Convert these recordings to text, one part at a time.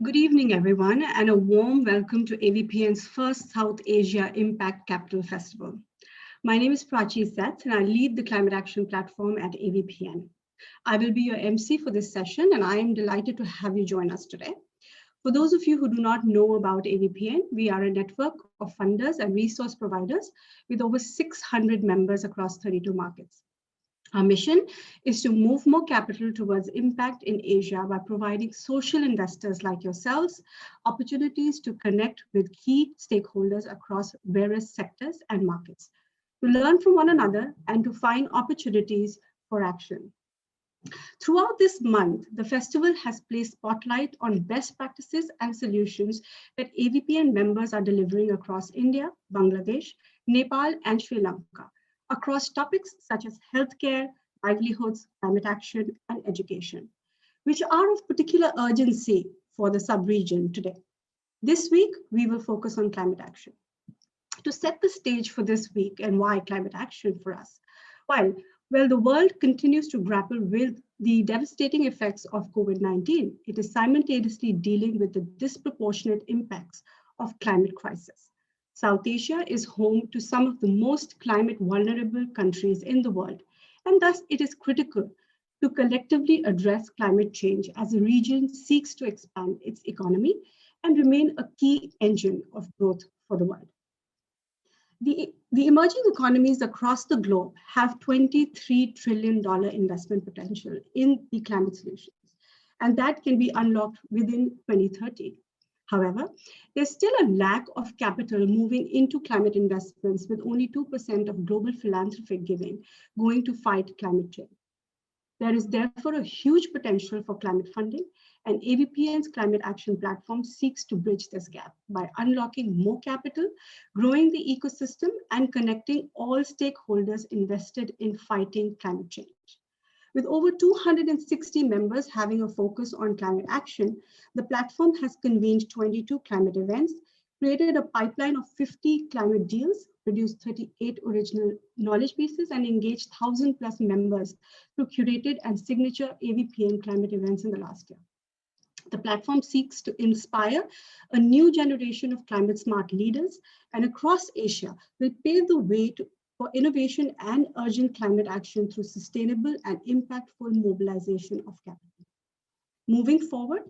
Good evening, everyone, and a warm welcome to AVPN's first South Asia Impact Capital Festival. My name is Prachi Seth, and I lead the climate action platform at AVPN. I will be your MC for this session, and I am delighted to have you join us today. For those of you who do not know about AVPN, we are a network of funders and resource providers with over 600 members across 32 markets. Our mission is to move more capital towards impact in Asia by providing social investors like yourselves opportunities to connect with key stakeholders across various sectors and markets, to learn from one another and to find opportunities for action. Throughout this month, the festival has placed spotlight on best practices and solutions that AVPN members are delivering across India, Bangladesh, Nepal, and Sri Lanka, across topics such as healthcare, livelihoods, climate action, and education, which are of particular urgency for the sub-region today. This week, we will focus on climate action. To set the stage for this week and why climate action for us, while the world continues to grapple with the devastating effects of COVID-19, it is simultaneously dealing with the disproportionate impacts of climate crisis. South Asia is home to some of the most climate vulnerable countries in the world, and thus it is critical to collectively address climate change as the region seeks to expand its economy and remain a key engine of growth for the world. The emerging economies across the globe have $23 trillion investment potential in the climate solutions, and that can be unlocked within 2030. However, there's still a lack of capital moving into climate investments, with only 2% of global philanthropic giving going to fight climate change. There is therefore a huge potential for climate funding, and AVPN's climate action platform seeks to bridge this gap by unlocking more capital, growing the ecosystem, and connecting all stakeholders invested in fighting climate change. With over 260 members having a focus on climate action, the platform has convened 22 climate events, created a pipeline of 50 climate deals, produced 38 original knowledge pieces, and engaged 1,000+ members through curated and signature AVPN climate events in the last year. The platform seeks to inspire a new generation of climate smart leaders, and across Asia will pave the way for innovation and urgent climate action through sustainable and impactful mobilization of capital. Moving forward,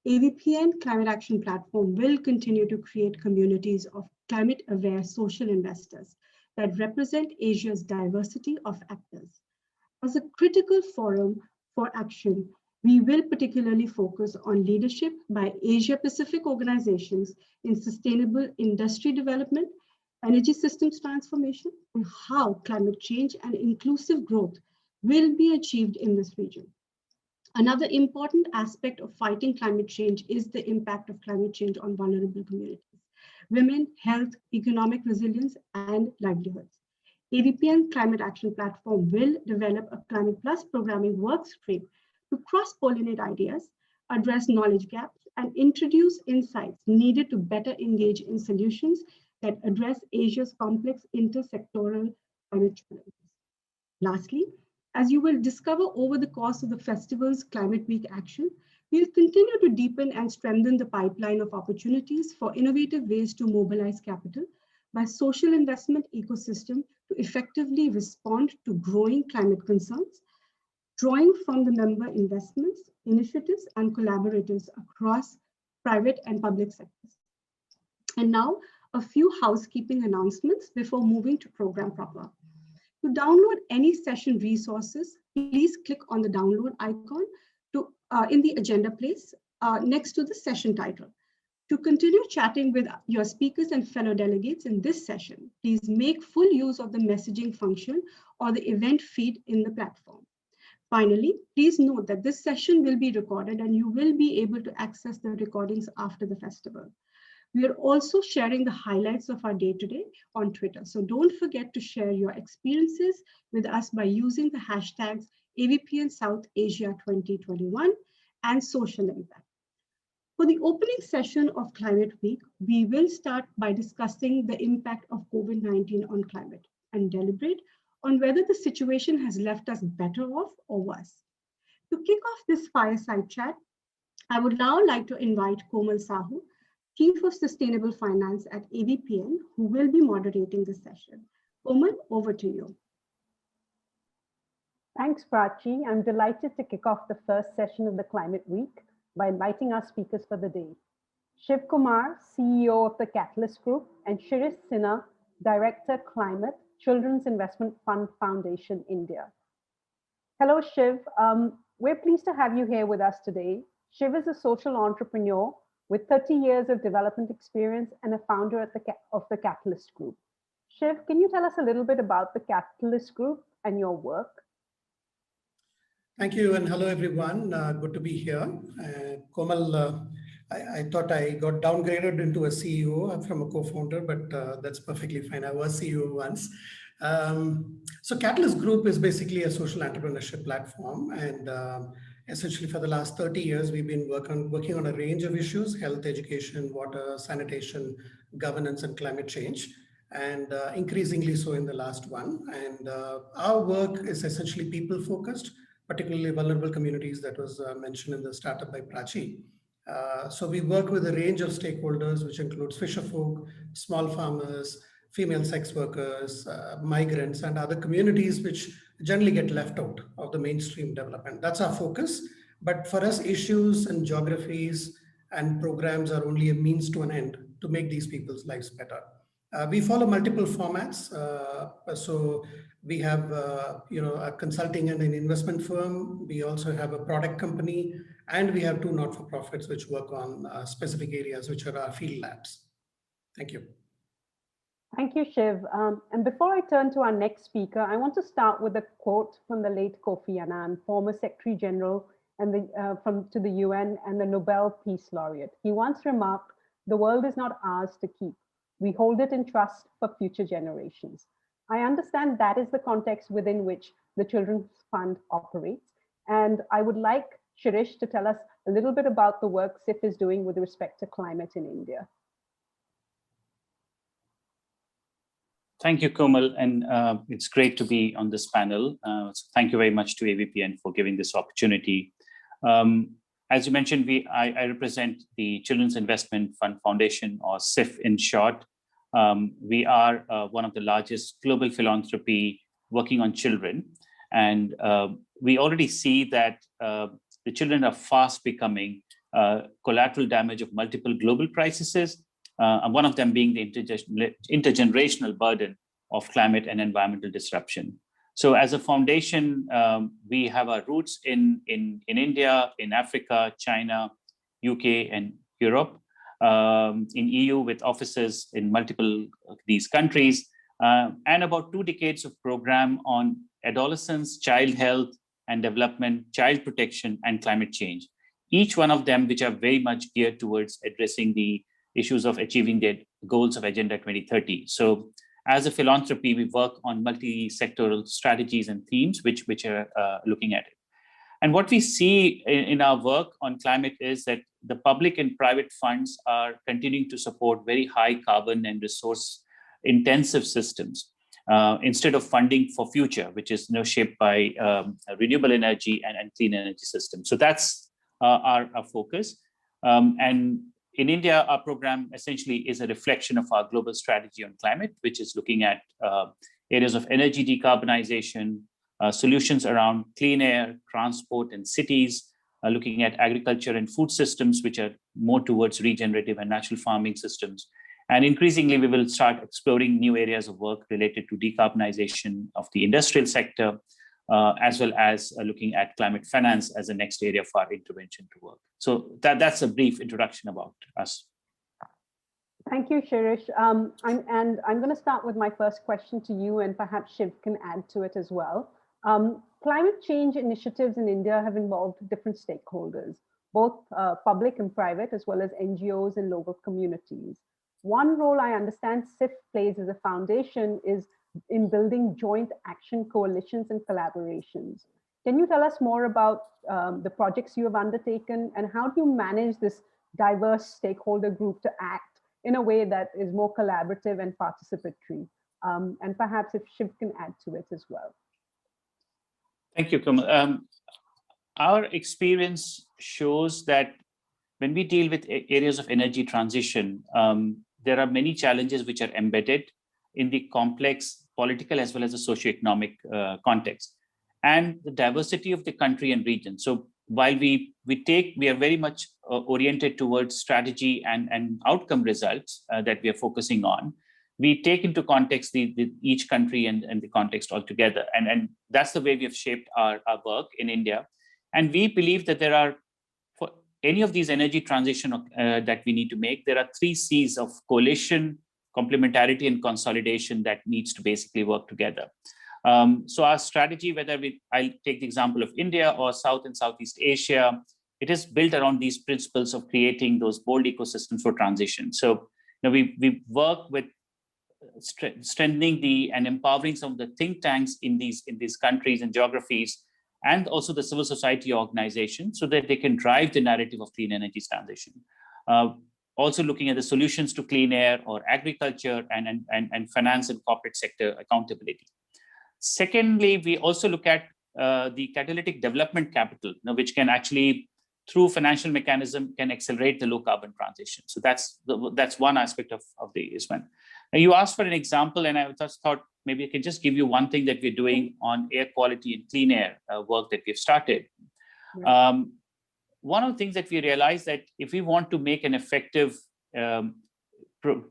AVPN Climate Action Platform will continue to create communities of climate-aware social investors that represent Asia's diversity of actors. As a critical forum for action, we will particularly focus on leadership by Asia-Pacific organizations in sustainable industry development, energy systems transformation, and how climate change and inclusive growth will be achieved in this region. Another important aspect of fighting climate change is the impact of climate change on vulnerable communities, women, health, economic resilience, and livelihoods. AVPN Climate Action Platform will develop a Climate Plus programming work stream to cross-pollinate ideas, address knowledge gaps, and introduce insights needed to better engage in solutions that address Asia's complex intersectoral climate challenges. Lastly, as you will discover over the course of the festival's Climate Week action, we'll continue to deepen and strengthen the pipeline of opportunities for innovative ways to mobilize capital by social investment ecosystem to effectively respond to growing climate concerns, drawing from the member investments, initiatives, and collaborators across private and public sectors. And now, a few housekeeping announcements before moving to program proper. To download any session resources, please click on the download icon in the agenda place next to the session title. To continue chatting with your speakers and fellow delegates in this session, please make full use of the messaging function or the event feed in the platform. Finally, please note that this session will be recorded and you will be able to access the recordings after the festival. We are also sharing the highlights of our day today on Twitter. So don't forget to share your experiences with us by using the hashtags AVPN South Asia 2021 and social impact. For the opening session of Climate Week, we will start by discussing the impact of COVID-19 on climate and deliberate on whether the situation has left us better off or worse. To kick off this fireside chat, I would now like to invite Komal Sahu, Chief of Sustainable Finance at AVPN, who will be moderating this session. Komal, over to you. Thanks, Prachi. I'm delighted to kick off the first session of the Climate Week by inviting our speakers for the day. Shiv Kumar, CEO of the Catalyst Group, and Shirish Sinha, Director Climate, Children's Investment Fund Foundation, India. Hello, Shiv. We're pleased to have you here with us today. Shiv is a social entrepreneur with 30 years of development experience and a founder of the Catalyst Group. Shiv, can you tell us a little bit about the Catalyst Group and your work? Thank you, and hello, everyone. Good to be here. Komal, I thought I got downgraded into a CEO from a co-founder, but that's perfectly fine. I was CEO once. So Catalyst Group is basically a social entrepreneurship platform, and essentially for the last 30 years, we've been working on a range of issues: health, education, water, sanitation, governance, and climate change, and increasingly so in the last one. And our work is essentially people-focused, particularly vulnerable communities that was mentioned in the startup by Prachi. So we work with a range of stakeholders, which includes fisherfolk, small farmers, female sex workers, migrants, and other communities which generally get left out of the mainstream development. That's our focus. But for us, issues and geographies and programs are only a means to an end to make these people's lives better. We follow multiple formats. So we have a consulting and an investment firm. We also have a product company, and we have two not-for-profits which work on specific areas, which are our field labs. Thank you. Thank you, Shiv. And before I turn to our next speaker, I want to start with a quote from the late Kofi Annan, former Secretary General and to the UN and the Nobel Peace Laureate. He once remarked, "The world is not ours to keep. We hold it in trust for future generations." I understand that is the context within which the Children's Fund operates. And I would like Shirish to tell us a little bit about the work SIF is doing with respect to climate in India. Thank you, Komal, and it's great to be on this panel. So thank you very much to AVPN for giving this opportunity. As you mentioned, I represent the Children's Investment Fund Foundation, or SIF in short. We are one of the largest global philanthropy working on children. And we already see that the children are fast becoming collateral damage of multiple global crises, and one of them being the intergenerational burden of climate and environmental disruption. So as a foundation, we have our roots in India, in Africa, China, UK, and Europe, in EU with offices in multiple of these countries, and about 2 decades of program on adolescence, child health and development, child protection, and climate change. Each one of them which are very much geared towards addressing the issues of achieving the goals of Agenda 2030. So as a philanthropy, we work on multi-sectoral strategies and themes which are looking at it. And what we see in our work on climate is that the public and private funds are continuing to support very high carbon and resource intensive systems instead of funding for future, which is shaped by renewable energy and clean energy systems. So that's our focus. And in India, our program essentially is a reflection of our global strategy on climate, which is looking at areas of energy decarbonization, solutions around clean air, transport, and cities, looking at agriculture and food systems, which are more towards regenerative and natural farming systems. And increasingly, we will start exploring new areas of work related to decarbonization of the industrial sector, as well as looking at climate finance as the next area for our intervention to work. So that's a brief introduction about us. Thank you, Shirish. I'm going to start with my first question to you, and perhaps Shiv can add to it as well. Climate change initiatives in India have involved different stakeholders, both public and private, as well as NGOs and local communities. One role I understand SIF plays as a foundation is in building joint action coalitions and collaborations. Can you tell us more about the projects you have undertaken, and how do you manage this diverse stakeholder group to act in a way that is more collaborative and participatory? And perhaps if Shiv can add to it as well. Thank you, Kamal. Our experience shows that when we deal with areas of energy transition, there are many challenges which are embedded in the complex political as well as the socioeconomic context and the diversity of the country and region. So while we are very much oriented towards strategy and outcome results that we are focusing on, we take into context each country and the context altogether. And that's the way we have shaped our work in India. And we believe that there are, for any of these energy transition that we need to make, there are 3 C's of coalition, complementarity, and consolidation that needs to basically work together. So our strategy, I'll take the example of India or South and Southeast Asia, it is built around these principles of creating those bold ecosystems for transition. So we work with strengthening and empowering some of the think tanks in these countries and geographies, and also the civil society organizations, so that they can drive the narrative of clean energy transition. Also looking at the solutions to clean air or agriculture and finance and corporate sector accountability. Secondly, we also look at the catalytic development capital, which can actually, through financial mechanism, can accelerate the low carbon transition. So that's one aspect of this one. Now, you asked for an example, and I just thought maybe I can just give you one thing that we're doing on air quality and clean air work that we've started. Right. One of the things that we realized that if we want to make an effective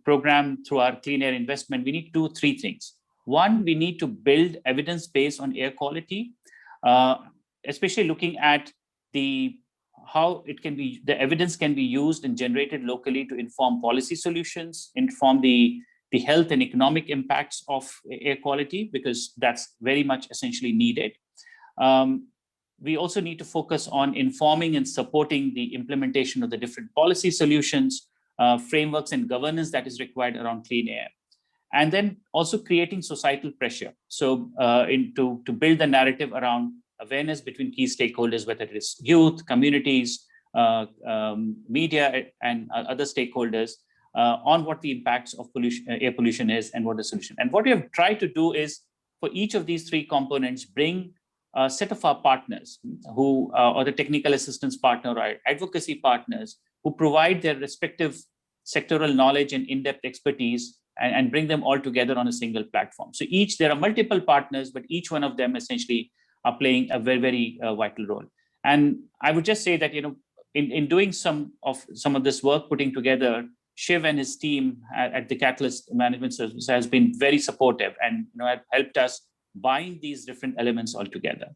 program through our clean air investment, we need to do 3 things. One, we need to build evidence base on air quality, especially looking at how the evidence can be used and generated locally to inform policy solutions, inform the health and economic impacts of air quality, because that's very much essentially needed. We also need to focus on informing and supporting the implementation of the different policy solutions, frameworks and governance that is required around clean air. And then also creating societal pressure. So to build the narrative around awareness between key stakeholders, whether it is youth, communities, media, and other stakeholders, on what the impacts of air pollution is and what the solution. And what we have tried to do is, for each of these 3 components, bring a set of our partners who, or the technical assistance partner or advocacy partners, who provide their respective sectoral knowledge and in-depth expertise, and bring them all together on a single platform. So there are multiple partners, but each one of them essentially are playing a very, very vital role. And I would just say that, in doing some of this work, putting together, Shiv and his team at the Catalyst Management Service has been very supportive, and have helped us bind these different elements all together.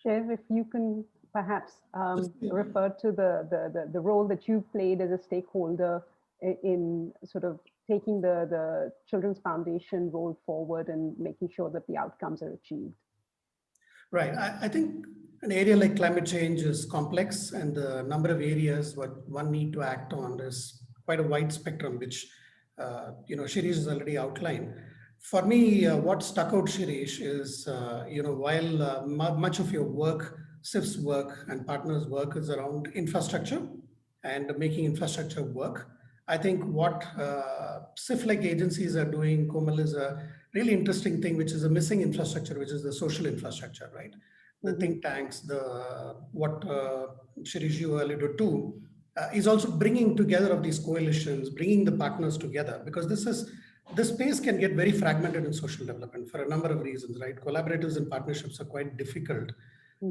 Shiv, if you can perhaps refer to the role that you played as a stakeholder in sort of taking the Children's Foundation role forward and making sure that the outcomes are achieved. Right. I think an area like climate change is complex, and the number of areas what one need to act on is quite a wide spectrum, which Shirish has already outlined. For me, what stuck out, Shirish, is while much of your work, SIF's work and partners' work is around infrastructure and making infrastructure work, I think what SIF-like agencies are doing, Komal, is a really interesting thing, which is a missing infrastructure, which is the social infrastructure, right? The think tanks, what Shirish you alluded to, is also bringing together of these coalitions, bringing the partners together, because this space can get very fragmented in social development for a number of reasons, right? Collaboratives and partnerships are quite difficult.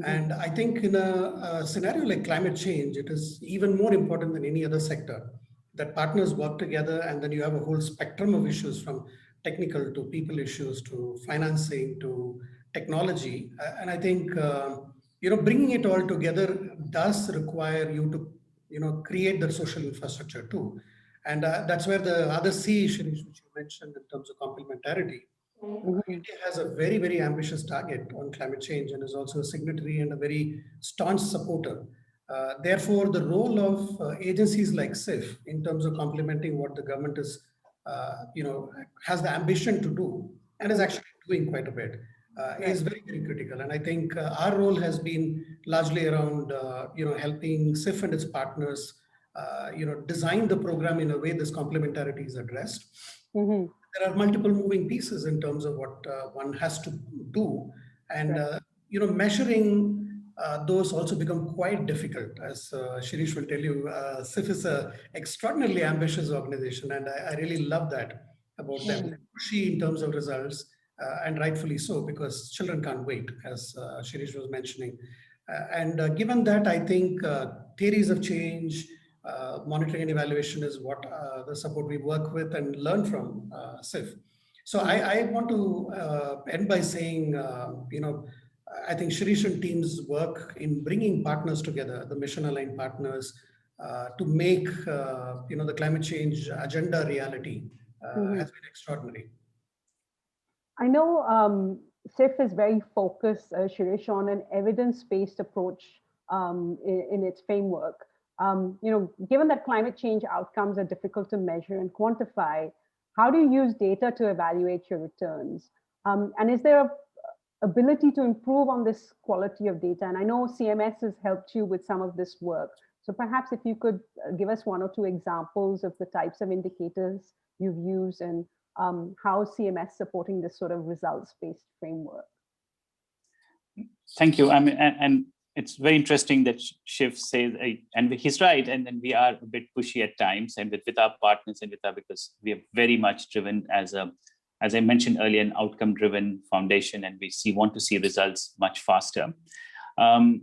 And I think in a scenario like climate change, it is even more important than any other sector that partners work together, and then you have a whole spectrum of issues, from technical to people issues to financing to technology. And I think bringing it all together does require you to create the social infrastructure too. And that's where the other C, Shirish, which you mentioned in terms of complementarity. India has a very, very ambitious target on climate change and is also a signatory and a very staunch supporter. Therefore, the role of agencies like SIF in terms of complementing what the government is, has the ambition to do and is actually doing quite a bit, is very, very critical. And I think our role has been largely around, helping SIF and its partners, design the program in a way this complementarity is addressed. There are multiple moving pieces in terms of what one has to do, and measuring those also become quite difficult. As Shirish will tell you, SIF is an extraordinarily ambitious organization, and I really love that about them. They're pushy in terms of results, and rightfully so, because children can't wait, as Shirish was mentioning. Given that, I think theories of change, monitoring and evaluation is what the support we work with and learn from SIF. So I want to end by saying, I think Shirish and team's work in bringing partners together, the mission-aligned partners, to make the climate change agenda reality has been extraordinary. I know SIF is very focused, Shirish, on an evidence-based approach in its framework. Given that climate change outcomes are difficult to measure and quantify, how do you use data to evaluate your returns? And is there an ability to improve on this quality of data? And I know CMS has helped you with some of this work. So perhaps if you could give us one or two examples of the types of indicators you've used and how CMS supporting this sort of results-based framework. Thank you. I mean, and it's very interesting that Shiv says, and he's right, and we are a bit pushy at times, and with our partners and because we are very much driven as I mentioned earlier, an outcome-driven foundation, and we want to see results much faster. And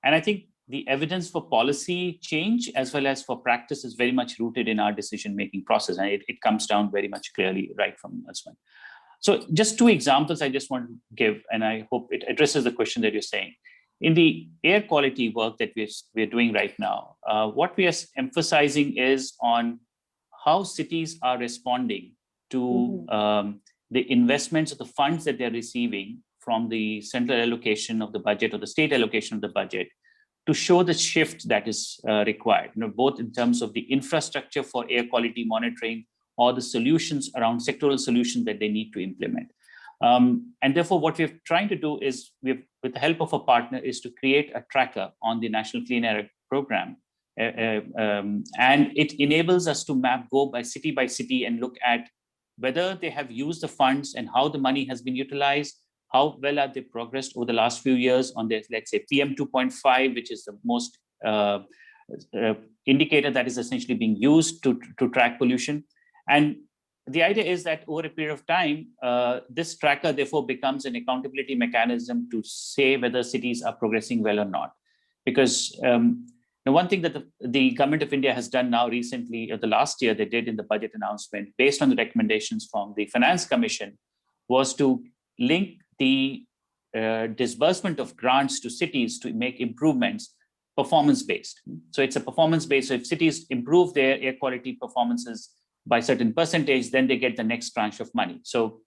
I think the evidence for policy change as well as for practice is very much rooted in our decision-making process, and it comes down very much clearly right from this one. So just two examples I just want to give, and I hope it addresses the question that you're saying. In the air quality work that we're doing right now, what we are emphasizing is on how cities are responding to the investments of the funds that they're receiving from the central allocation of the budget or the state allocation of the budget to show the shift that is required, both in terms of the infrastructure for air quality monitoring or the solutions around sectoral solutions that they need to implement. And therefore, what we're trying to do is, with the help of a partner, is to create a tracker on the National Clean Air Program. And it enables us to go by city and look at whether they have used the funds and how the money has been utilized, how well have they progressed over the last few years on this, let's say, PM 2.5, which is the most indicator that is essentially being used to track pollution. And the idea is that over a period of time, this tracker therefore becomes an accountability mechanism to say whether cities are progressing well or not. Because the one thing that the government of India has done now recently, or the last year they did in the budget announcement, based on the recommendations from the Finance Commission, was to link the disbursement of grants to cities to make improvements performance-based. So it's a performance-based. So if cities improve their air quality performances by a certain percentage, then they get the next tranche of money. So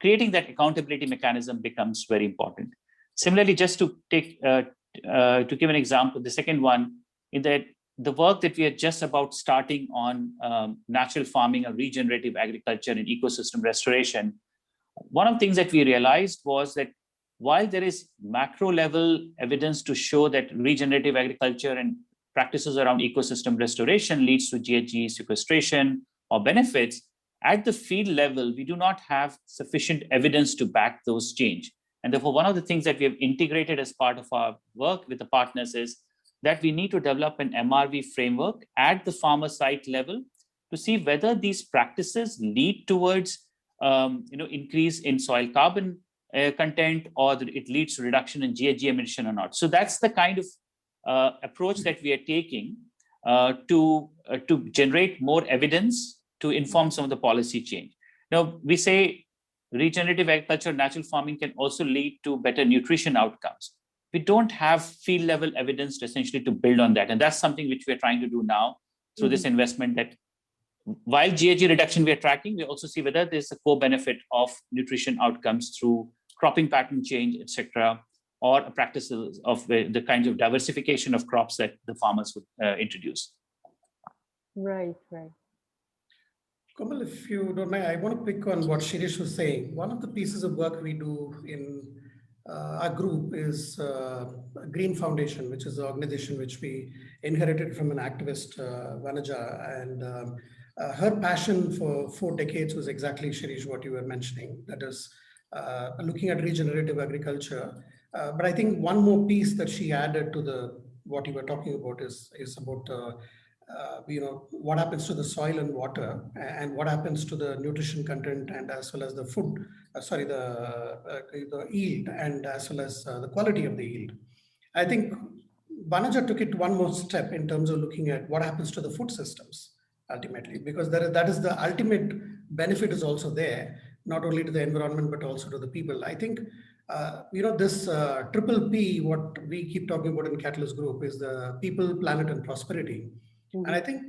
creating that accountability mechanism becomes very important. Similarly, just to take to give an example, the second one, in that the work that we are just about starting on natural farming or regenerative agriculture and ecosystem restoration, one of the things that we realized was that while there is macro level evidence to show that regenerative agriculture and practices around ecosystem restoration leads to GHG sequestration or benefits, at the field level, we do not have sufficient evidence to back those change. And therefore, one of the things that we have integrated as part of our work with the partners is that we need to develop an MRV framework at the farmer site level to see whether these practices lead towards increase in soil carbon content, or it leads to reduction in GHG emission or not. So that's the kind of approach that we are taking to generate more evidence to inform some of the policy change. Now, we say regenerative agriculture, natural farming can also lead to better nutrition outcomes. We don't have field level evidence to essentially to build on that. And that's something which we're trying to do now through this investment, that while GHG reduction we are tracking, we also see whether there's a co-benefit of nutrition outcomes through cropping pattern change, etc., or practices of the kinds of diversification of crops that the farmers would introduce. Right, right. Komal, if you don't mind, I want to pick on what Shirish was saying. One of the pieces of work we do in our group is Green Foundation, which is an organization which we inherited from an activist, Vanaja, and her passion for 4 decades was exactly, Shirish, what you were mentioning. That is looking at regenerative agriculture But I think one more piece that she added to what you were talking about is about what happens to the soil and water, and what happens to the nutrition content, and as well as the food, the yield, and as well as the quality of the yield. I think Banaja took it one more step in terms of looking at what happens to the food systems ultimately, because that is the ultimate benefit is also there, not only to the environment, but also to the people. I think, this triple P, what we keep talking about in Catalyst Group, is the people, planet, and prosperity. And I think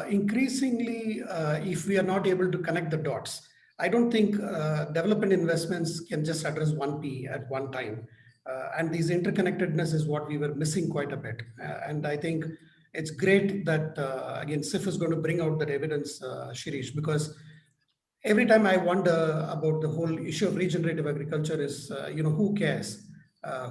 increasingly, if we are not able to connect the dots, I don't think development investments can just address one P at one time. And these interconnectedness is what we were missing quite a bit. And I think it's great that, again, SIF is going to bring out that evidence, Shirish, because every time I wonder about the whole issue of regenerative agriculture is, who cares,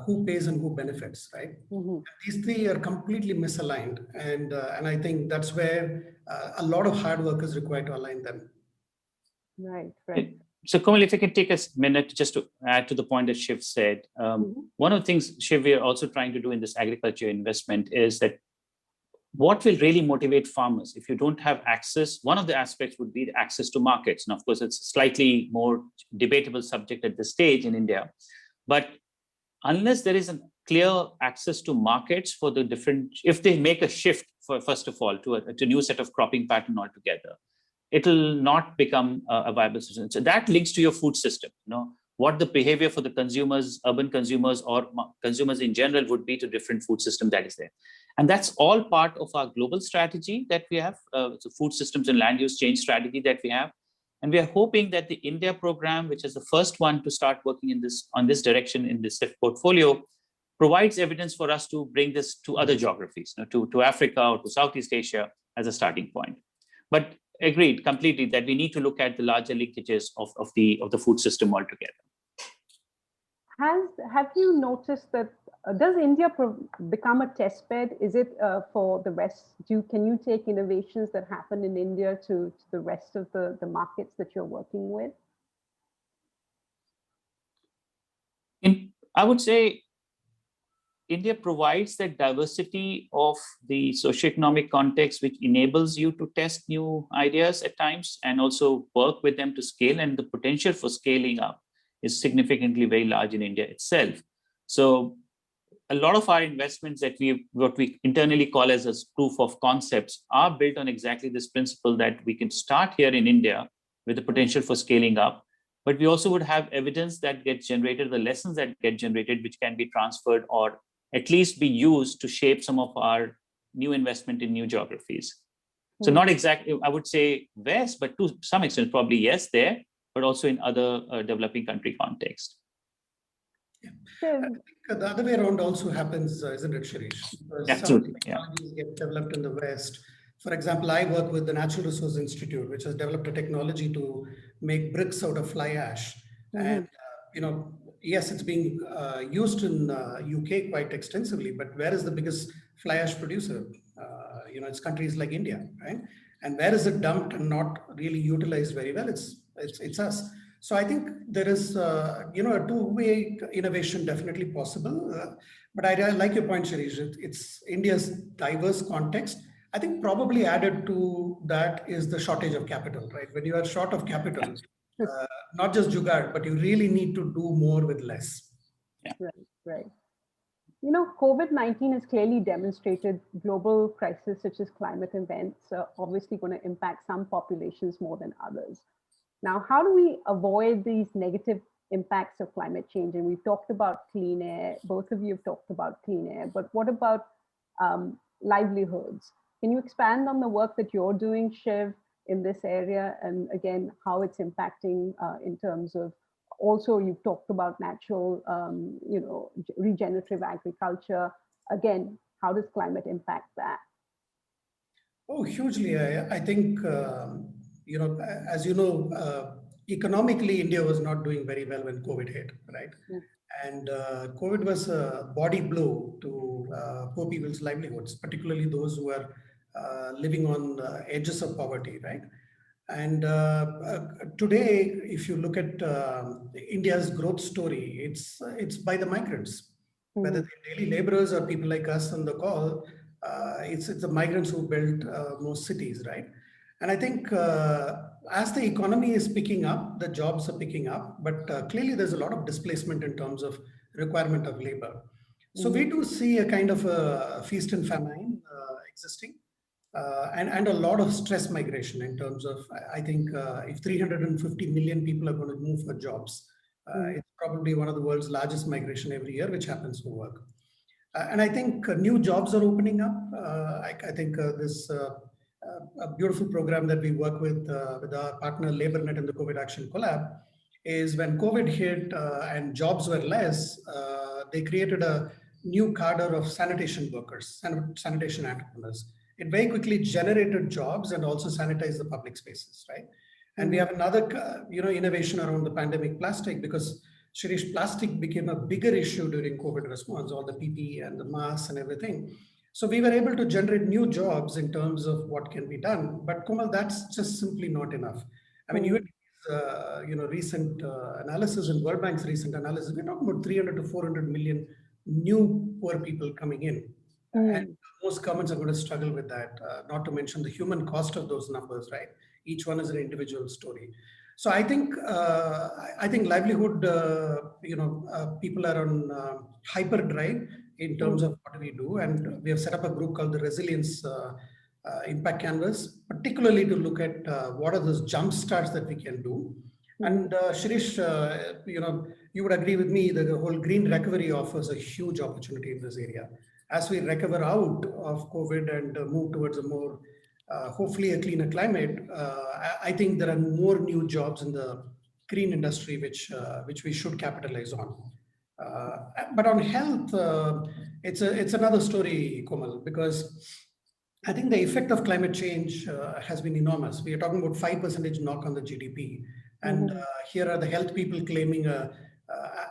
who pays and who benefits, right? And these three are completely misaligned. And I think that's where a lot of hard work is required to align them. Right. So Komal, if I can take a minute just to add to the point that Shiv said, one of the things, Shiv, we are also trying to do in this agriculture investment is that what will really motivate farmers if you don't have access? One of the aspects would be the access to markets. And of course, it's a slightly more debatable subject at this stage in India. But unless there is a clear access to markets for the different, if they make a shift, first of all, to a new set of cropping pattern altogether, it will not become a viable system. So that links to your food system. What the behavior for the consumers, urban consumers, or consumers in general would be to different food system that is there. And that's all part of our global strategy that we have, so food systems and land use change strategy that we have. And we are hoping that the India program, which is the first one to start working on this direction in the SIF portfolio, provides evidence for us to bring this to other geographies, to Africa or to Southeast Asia as a starting point. But agreed completely that we need to look at the larger linkages of the food system altogether. Have you noticed that, does India become a test bed? Is it for the rest? Can you take innovations that happen in India to the rest of the markets that you're working with? I would say India provides that diversity of the socioeconomic context, which enables you to test new ideas at times and also work with them to scale. And the potential for scaling up is significantly very large in India itself. So a lot of our investments that what we internally call as proof of concepts are built on exactly this principle that we can start here in India with the potential for scaling up. But we also would have evidence that gets generated, the lessons that get generated, which can be transferred or at least be used to shape some of our new investment in new geographies. So not exactly, I would say West, but to some extent, probably yes there, but also in other developing country context. Yeah. I think the other way around also happens, isn't it, Shirish? Absolutely, some technologies get developed in the West. For example, I work with the Natural Resource Institute, which has developed a technology to make bricks out of fly ash. And, yes, it's being used in UK quite extensively, but where is the biggest fly ash producer? It's countries like India, right? And where is it dumped and not really utilized very well? It's us. So I think there is, a two-way innovation definitely possible. But I like your point, Shirish. It's India's diverse context. I think probably added to that is the shortage of capital, right? When you are short of capital, not just jugaad, but you really need to do more with less. Yeah. Right. COVID-19 has clearly demonstrated global crises such as climate events are obviously going to impact some populations more than others. Now, how do we avoid these negative impacts of climate change? And we've talked about clean air. Both of you have talked about clean air, but what about livelihoods? Can you expand on the work that you're doing, Shiv, in this area? And again, how it's impacting in terms of, also you've talked about natural, regenerative agriculture. Again, how does climate impact that? Oh, hugely. I think, as you know, economically, India was not doing very well when COVID hit, right? Yeah. And COVID was a body blow to poor people's livelihoods, particularly those who are living on the edges of poverty, right? And today, if you look at India's growth story, it's by the migrants. whether they're daily laborers or people like us on the call. It's the migrants who built most cities, right? And I think as the economy is picking up, the jobs are picking up, but clearly there's a lot of displacement in terms of requirement of labor. So we do see a kind of a feast and famine existing, and a lot of stress migration in terms of, I think if 350 million people are going to move for jobs, it's probably one of the world's largest migration every year, which happens for work. And I think new jobs are opening up. I think this a beautiful program that we work with our partner LaborNet and the COVID Action Collab is when COVID hit and jobs were less, they created a new cadre of sanitation workers, sanitation entrepreneurs. It very quickly generated jobs and also sanitized the public spaces, right? And we have another, innovation around the pandemic plastic, because Shirish, plastic became a bigger issue during COVID response, all the PPE and the masks and everything. So we were able to generate new jobs in terms of what can be done. But Komal, that's just simply not enough. I mean, recent analysis and World Bank's recent analysis, we're talking about 300 to 400 million new poor people coming in. And most governments are going to struggle with that, not to mention the human cost of those numbers, right? Each one is an individual story. So I think livelihood, people are on hyperdrive in terms of what we do, and we have set up a group called the Resilience Impact Canvas, particularly to look at what are those jump starts that we can do. And Shirish, you would agree with me that the whole green recovery offers a huge opportunity in this area. As we recover out of COVID and move towards a more hopefully a cleaner climate, I think there are more new jobs in the green industry which we should capitalize on. But on health, it's another story, Komal, because I think the effect of climate change has been enormous. We are talking about 5% knock on the GDP, and here are the health people claiming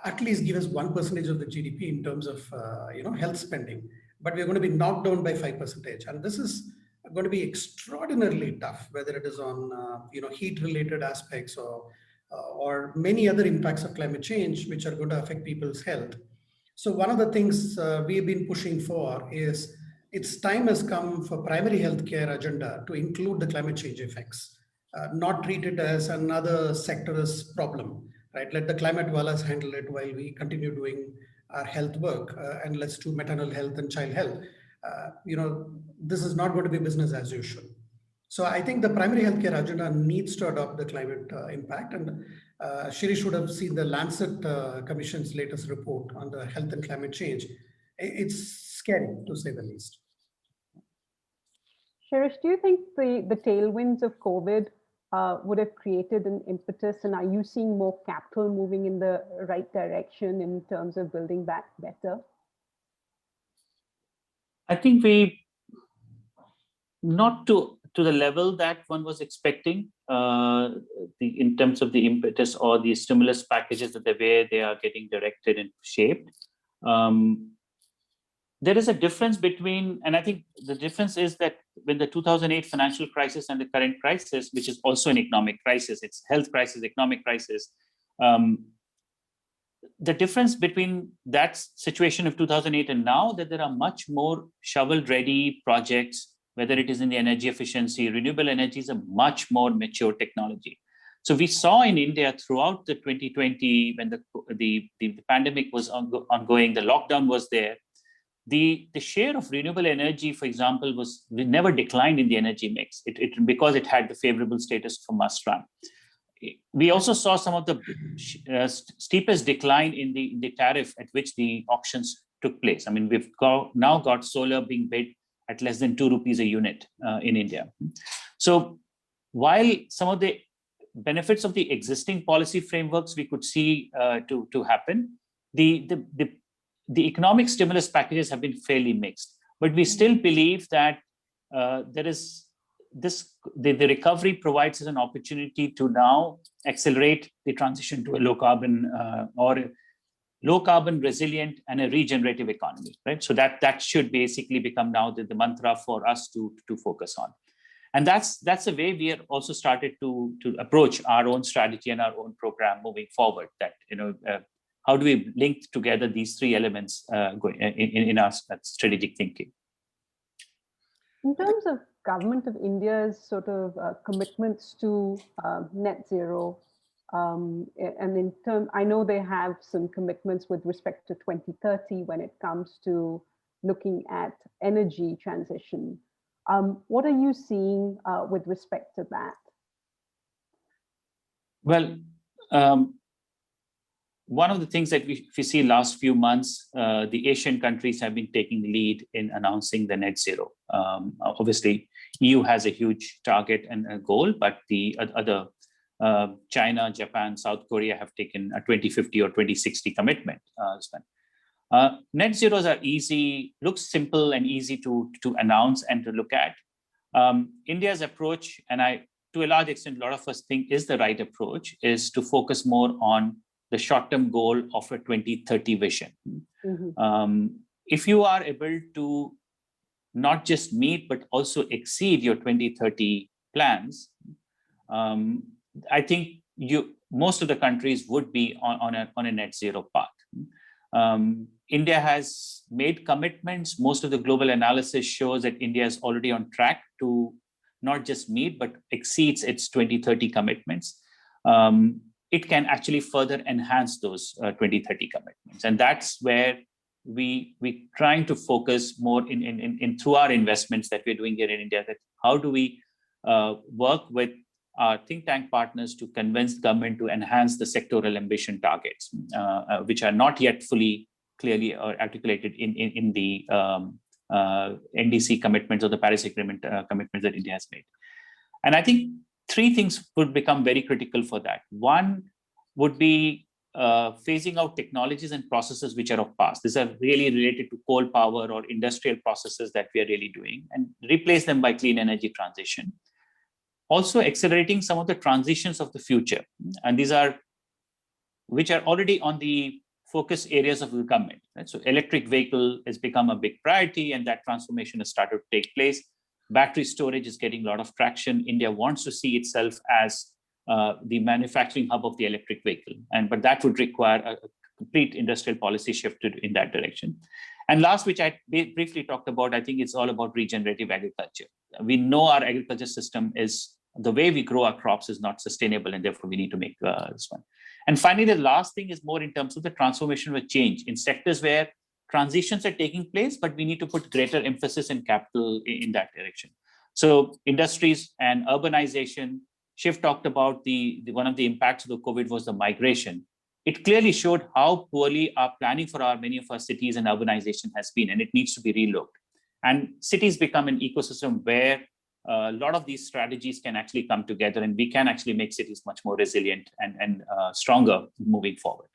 at least give us 1% of the GDP in terms of health spending, but we're going to be knocked down by 5%, and this is going to be extraordinarily tough, whether it is on heat-related aspects or many other impacts of climate change, which are going to affect people's health. So one of the things we've been pushing for is its time has come for primary healthcare agenda to include the climate change effects, not treat it as another sector's problem, right? Let the climate wallahs handle it while we continue doing our health work, and let's do maternal health and child health. This is not going to be business as usual. So I think the primary healthcare agenda needs to adopt the climate impact. And Shirish would have seen the Lancet Commission's latest report on the health and climate change. It's scary, to say the least. Shirish, do you think the tailwinds of COVID would have created an impetus, and are you seeing more capital moving in the right direction in terms of building back better? I think not to the level that one was expecting, in terms of the impetus or the stimulus packages, that the way they are getting directed and shaped. There is a difference between, and I think the difference is that when the 2008 financial crisis and the current crisis, which is also an economic crisis, it's health crisis, economic crisis, the difference between that situation of 2008 and now, that there are much more shovel-ready projects, whether it is in the energy efficiency, renewable energy is a much more mature technology. So we saw in India throughout the 2020, when the pandemic was ongoing, the lockdown was there, the share of renewable energy, for example, never declined in the energy mix, because it had the favorable status for must-run. We also saw some of the steepest decline in the tariff at which the auctions took place. I mean, we've now got solar being bid at less than 2 rupees a unit in India. So while some of the benefits of the existing policy frameworks we could see to happen, the economic stimulus packages have been fairly mixed. But we still believe that the recovery provides us an opportunity to now accelerate the transition to a low carbon resilient and a regenerative economy, right? So that should basically become now the mantra for us to focus on. And that's the way we are also started to approach our own strategy and our own program moving forward, that how do we link together these three elements in our strategic thinking? In terms of Government of India's sort of commitments to net zero, and in term, I know they have some commitments with respect to 2030 when it comes to looking at energy transition. What are you seeing with respect to that? Well, one of the things that we see last few months, the Asian countries have been taking lead in announcing the net zero. Obviously, EU has a huge target and a goal, but the other China, Japan, South Korea have taken a 2050 or 2060 commitment. Net zeros are easy, looks simple and easy to announce and to look at. India's approach, and to a large extent, a lot of us think is the right approach, is to focus more on the short-term goal of a 2030 vision. Mm-hmm. If you are able to not just meet, but also exceed your 2030 plans, I think most of the countries would be on a net zero path. India has made commitments. Most of the global analysis shows that India is already on track to not just meet, but exceeds its 2030 commitments. It can actually further enhance those 2030 commitments. And that's where we're trying to focus more in through our investments that we're doing here in India, that how do we work with our think tank partners to convince the government to enhance the sectoral ambition targets, which are not yet fully clearly articulated in the NDC commitments or the Paris Agreement commitments that India has made. And I think three things would become very critical for that. One would be phasing out technologies and processes which are of past. These are really related to coal power or industrial processes that we are really doing, and replace them by clean energy transition. Also accelerating some of the transitions of the future. And these are, which are already on the focus areas of the government. Right? So electric vehicle has become a big priority, and that transformation has started to take place. Battery storage is getting a lot of traction. India wants to see itself as the manufacturing hub of the electric vehicle, but that would require a complete industrial policy shift in that direction. And last, which I briefly talked about, I think it's all about regenerative agriculture. We know our agriculture system is, the way we grow our crops is not sustainable, and therefore we need to make this one. And finally, the last thing is more in terms of the transformation of change in sectors where transitions are taking place, but we need to put greater emphasis and capital in that direction. So industries and urbanization, Shiv talked about one of the impacts of the COVID was the migration. It clearly showed how poorly our planning for many of our cities and urbanization has been, and it needs to be relooked. And cities become an ecosystem where a lot of these strategies can actually come together, and we can actually make cities much more resilient and stronger moving forward.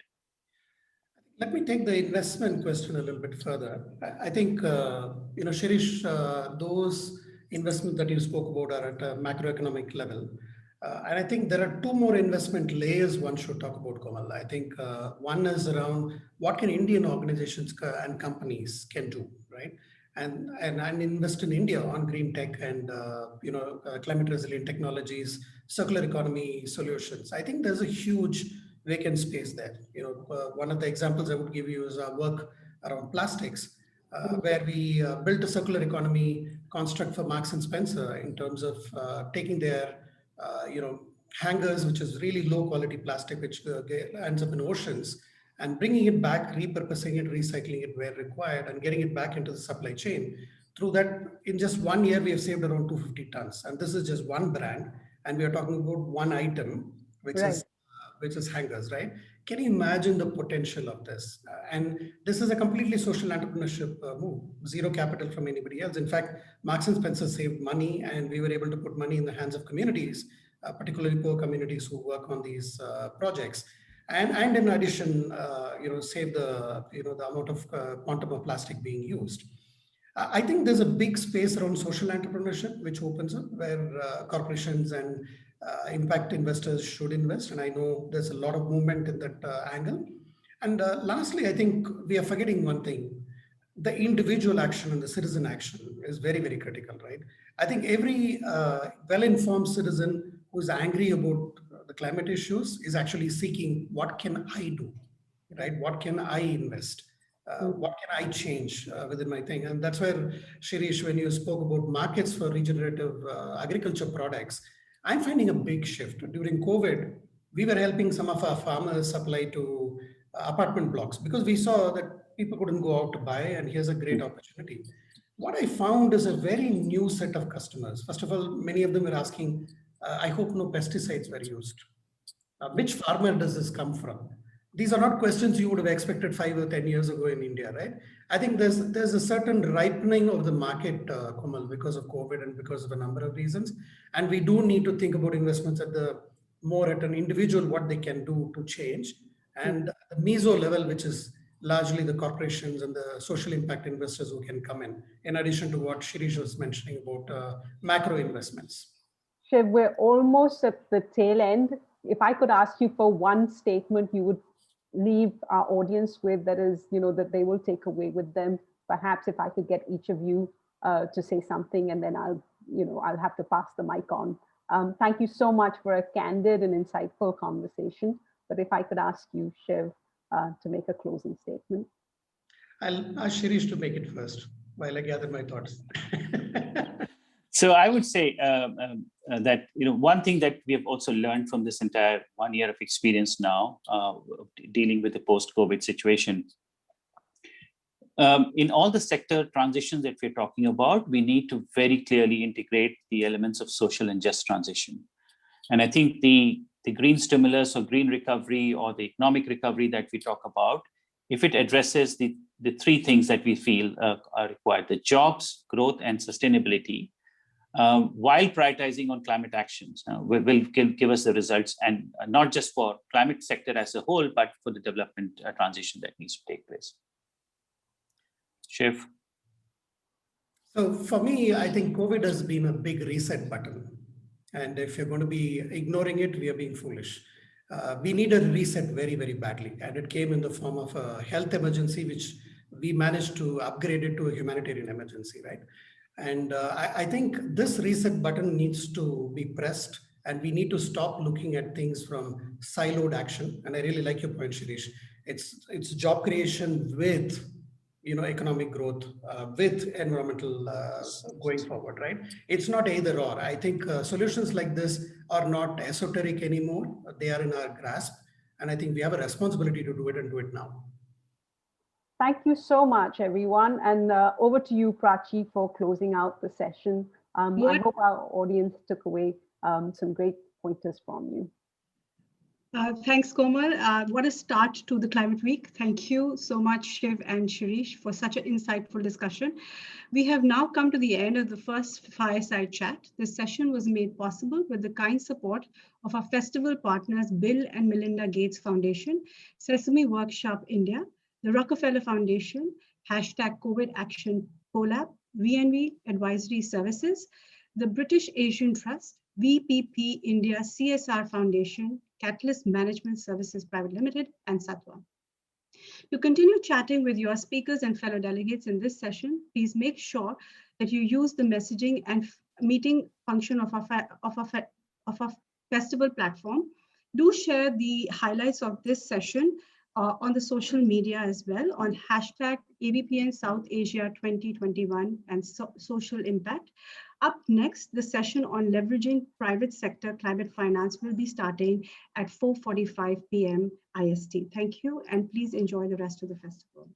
Let me take the investment question a little bit further. I think, Shirish, those investments that you spoke about are at a macroeconomic level. And I think there are two more investment layers one should talk about, Komal. I think one is around what can Indian organizations and companies can do, right? And invest in India on green tech and climate resilient technologies, circular economy solutions. I think there's a huge vacant space there. One of the examples I would give you is our work around plastics, where we built a circular economy construct for Marks and Spencer in terms of taking their hangers, which is really low quality plastic, which ends up in oceans, and bringing it back, repurposing it, recycling it where required, and getting it back into the supply chain. Through that, in just 1 year, we have saved around 250 tons. And this is just one brand. And we are talking about one item, which is hangers, right? Can you imagine the potential of this? And this is a completely social entrepreneurship move, zero capital from anybody else. In fact, Marks and Spencer saved money, and we were able to put money in the hands of communities, particularly poor communities who work on these projects. And in addition, save the amount of quantum of plastic being used. I think there's a big space around social entrepreneurship, which opens up where corporations and impact investors should invest. And I know there's a lot of movement in that angle. And lastly, I think we are forgetting one thing. The individual action and the citizen action is very, very critical, right? I think every well-informed citizen who's angry about the climate issues is actually seeking, what can I do? right? What can I invest? What can I change within my thing? And that's where, Shirish, when you spoke about markets for regenerative agriculture products, I'm finding a big shift. During COVID, we were helping some of our farmers supply to apartment blocks because we saw that people couldn't go out to buy, and here's a great opportunity. What I found is a very new set of customers. First of all, many of them were asking, I hope no pesticides were used. Which farmer does this come from? These are not questions you would have expected 5 or 10 years ago in India, right? I think there's a certain ripening of the market, Komal, because of COVID and because of a number of reasons. And we do need to think about investments at the more at an individual, what they can do to change. And the meso level, which is largely the corporations and the social impact investors who can come in addition to what Shirish was mentioning about macro investments. Shiv, we're almost at the tail end. If I could ask you for one statement you would leave our audience with, that is, that they will take away with them, perhaps if I could get each of you to say something, and then I'll have to pass the mic on. Thank you so much for a candid and insightful conversation. But if I could ask you, Shiv, to make a closing statement. I'll ask Shirish to make it first while I gather my thoughts. So I would say that one thing that we have also learned from this entire 1 year of experience now, dealing with the post-COVID situation, in all the sector transitions that we're talking about, we need to very clearly integrate the elements of social and just transition. And I think the green stimulus or green recovery or the economic recovery that we talk about, if it addresses the three things that we feel are required, the jobs, growth, and sustainability, while prioritizing on climate actions, will give us the results, and not just for climate sector as a whole, but for the development transition that needs to take place. Shiv? So for me, I think COVID has been a big reset button. And if you're going to be ignoring it, we are being foolish. We need a reset very, very badly. And it came in the form of a health emergency, which we managed to upgrade it to a humanitarian emergency, right? And I think this reset button needs to be pressed, and we need to stop looking at things from siloed action. And I really like your point, Shirish. It's job creation with economic growth, with environmental going forward, right? It's not either or. I think solutions like this are not esoteric anymore. They are in our grasp. And I think we have a responsibility to do it, and do it now. Thank you so much, everyone. And over to you, Prachi, for closing out the session. I hope our audience took away some great pointers from you. Thanks, Komal. What a start to the Climate Week. Thank you so much, Shiv and Shirish, for such an insightful discussion. We have now come to the end of the first fireside chat. This session was made possible with the kind support of our festival partners, Bill and Melinda Gates Foundation, Sesame Workshop India, the Rockefeller Foundation, #COVID Action Collab, VNV Advisory Services, the British Asian Trust, VPP India CSR Foundation, Catalyst Management Services Private Limited, and Satwa. To continue chatting with your speakers and fellow delegates in this session, please make sure that you use the messaging and meeting function of our festival platform. Do share the highlights of this session on the social media as well, on #AVPN South Asia 2021 and social impact. Up next, the session on leveraging private sector climate finance will be starting at 4:45 p.m. IST. Thank you, and please enjoy the rest of the festival.